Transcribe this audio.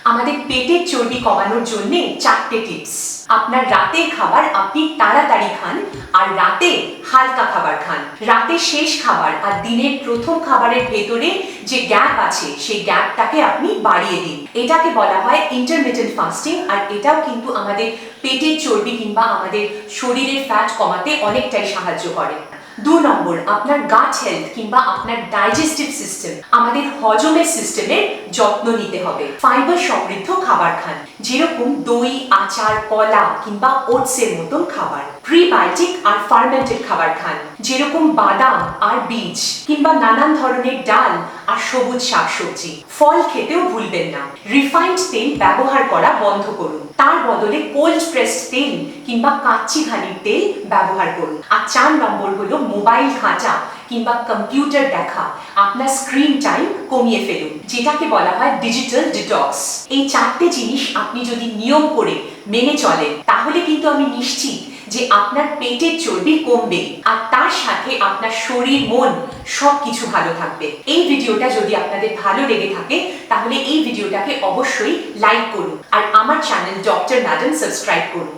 আমাদের পেটের চর্বি কমানোর জন্য 4টে টিপস। আপনার রাতের খাবার আপনি তাড়াতাড়ি খান আর রাতে হালকা খাবার খান। রাতের শেষ খাবার আর দিনের প্রথম খাবারের ভেতরে যে গ্যাপ আছে সেই গ্যাপটাকে আপনি বাড়িয়ে দিন। এটাকে বলা হয় ইন্টারমিটেন্ট ফাস্টিং, আর এটাও কিন্তু আমাদের পেটের চর্বি কিংবা আমাদের শরীরের ফ্যাট কমাতে অনেকটাই সাহায্য করে। 2 নম্বর, আপনার গাট হেলথ কিংবা আপনার ডাইজেস্টিভ সিস্টেম, আমাদের হজমের সিস্টেমের যত্ন নিতে হবে। ফাইবার সমৃদ্ধ খাবার খান, যেরকম দই, আচার, কলা কিংবা ওটসের মতন খাবার। প্রিবায়োটিক আর ফার্মেন্টেড খাবার খান, যেরকম বাদাম আর বীজ কিংবা নানান ধরনের ডাল আর সবুজ শাকসবজি। ফল খেতেও ভুলবেন না। রিফাইন্ড তেল ব্যবহার করা বন্ধ করুন, তার বদলে কোল্ড প্রেসড তেল কিংবা কাচ্চি ঘানির তেল ব্যবহার করুন। আর 4 নম্বর হলো মোবাইল ঘাঁটা কিংবা কম্পিউটার দেখা, আপনার স্ক্রিন টাইম কমিয়ে ফেলুন, যেটাকে বলা হয় ডিজিটাল ডিটক্স। এই 4টে জিনিস আপনি যদি নিয়ম করে মেনে চলেন, তাহলে কিন্তু আমি নিশ্চিত যে আপনার পেটের চর্বি কমবে আর তার সাথে আপনার শরীর, মন সবকিছু ভালো থাকবে। এই ভিডিওটা যদি আপনাদের ভালো লেগে থাকে তাহলে এই ভিডিওটাকে অবশ্যই লাইক করুন আর আমার চ্যানেল ডক্টর ম্যাডাম সাবস্ক্রাইব করুন।